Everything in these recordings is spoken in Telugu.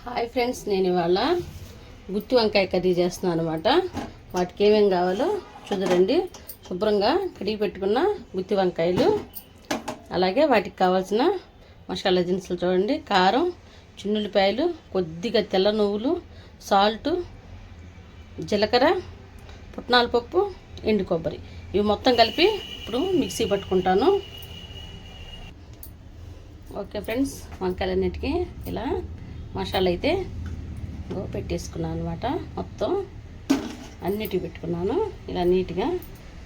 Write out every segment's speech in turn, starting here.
హాయ్ ఫ్రెండ్స్, నేను ఇవాళ గుత్తి వంకాయ కర్రీ చేస్తున్నాను అనమాట. వాటికి ఏమేమి కావాలో చూడండి. శుభ్రంగా కడిగి పెట్టుకున్న గుత్తి వంకాయలు, అలాగే వాటికి కావాల్సిన మసాలా దినుసులు చూడండి. కారం, చిన్నుల్లిపాయలు, కొద్దిగా తెల్ల నువ్వులు, సాల్టు, జీలకర్ర, పుట్నాల పప్పు, ఎండు కొబ్బరి, ఇవి మొత్తం కలిపి ఇప్పుడు మిక్సీ పట్టుకుంటాను. ఓకే ఫ్రెండ్స్, వంకాయలన్నిటికీ ఇలా మసాలా అయితే పెట్టేసుకున్నాను అనమాట. మొత్తం అన్నిటికి పెట్టుకున్నాను ఇలా నీట్గా.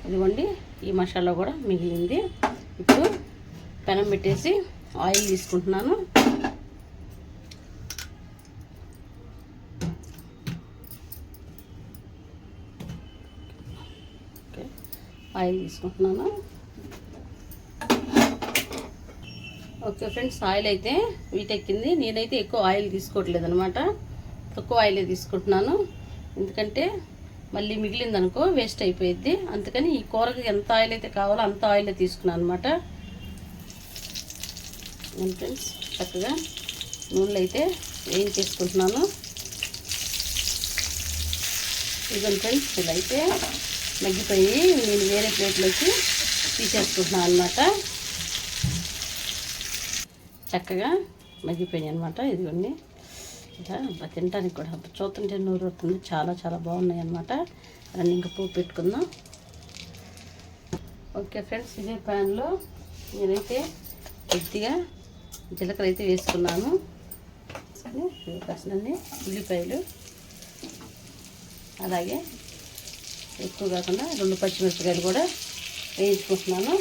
ఇదిగోండి, ఈ మసాలా కూడా మిగిలింది. ఇప్పుడు పెనం పెట్టేసి ఆయిల్ తీసుకుంటున్నాను. ఓకే, ఆయిల్ తీసుకుంటున్నాను. ఓకే ఫ్రెండ్స్, ఆయిల్ అయితే వీటెక్కింది. నేనైతే ఎక్కువ ఆయిల్ తీసుకోవట్లేదు అనమాట, తక్కువ ఆయిలే తీసుకుంటున్నాను. ఎందుకంటే మళ్ళీ మిగిలిందనుకో వేస్ట్ అయిపోయిద్ది. అందుకని ఈ కూరకి ఎంత ఆయిల్ అయితే కావాలో అంత ఆయిలే తీసుకున్నాను అనమాట. ఫ్రెండ్స్, చక్కగా నూనెలో అయితే వేయించేసుకుంటున్నాను. ఇదిగోండి ఫ్రెండ్స్, ఇలా అయితే మగ్గిపోయి నేను వేరే ప్లేట్లోకి తీసేసుకుంటున్నాను అనమాట. చక్కగా మగ్గిపోయాయి అనమాట. ఇదిగోండి, ఇలా తినడానికి కూడా చూస్తుంటే నూరు అవుతుంది. చాలా చాలా బాగున్నాయి అనమాట. రెండు ఇంకా పువ్వు పెట్టుకుందాం. ఓకే ఫ్రెండ్స్, ఇదే ప్యాన్లో నేనైతే కొద్దిగా జీలకర్ర అయితే వేసుకున్నాను. కాసినన్ని ఉల్లిపాయలు, అలాగే ఎక్కువ కాకుండా 2 పచ్చిమిరపకాయలు కూడా వేయించుకుంటున్నాను.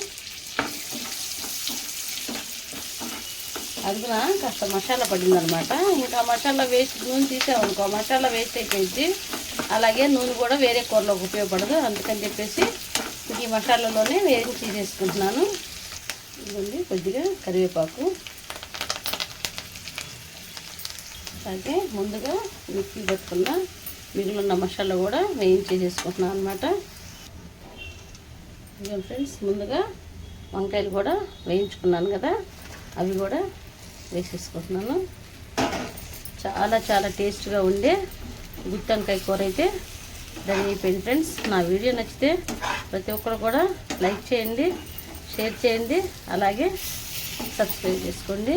అది కూడా కాస్త మసాలా పడిందనమాట. ఇంకా మసాలా వేస్ట్, నూనె తీసామనుకో మసాలా వేస్ట్ అయిపోయింది. అలాగే నూనె కూడా వేరే కూరలోకి ఉపయోగపడదు. అందుకని చెప్పేసి ఈ మసాలాలోనే వేయించి తీసుకుంటున్నాను. ఇదిగోండి, కొద్దిగా కరివేపాకు, అలాగే ముందుగా మిక్సీ పెట్టుకున్న మిగిలిన మసాలా కూడా వేయించి చేసుకుంటున్నాను అనమాట. ఇదిగోండి ఫ్రెండ్స్, ముందుగా వంకాయలు కూడా వేయించుకున్నాను కదా, అవి కూడా వేసేసుకుంటున్నాను. చాలా చాలా టేస్ట్గా ఉండే గుత్తి వంకాయ కూర అయితే రెడీ అయిపోయింది ఫ్రెండ్స్. నా వీడియో నచ్చితే ప్రతి ఒక్కరు కూడా లైక్ చేయండి, షేర్ చేయండి, అలాగే సబ్స్క్రైబ్ చేసుకోండి.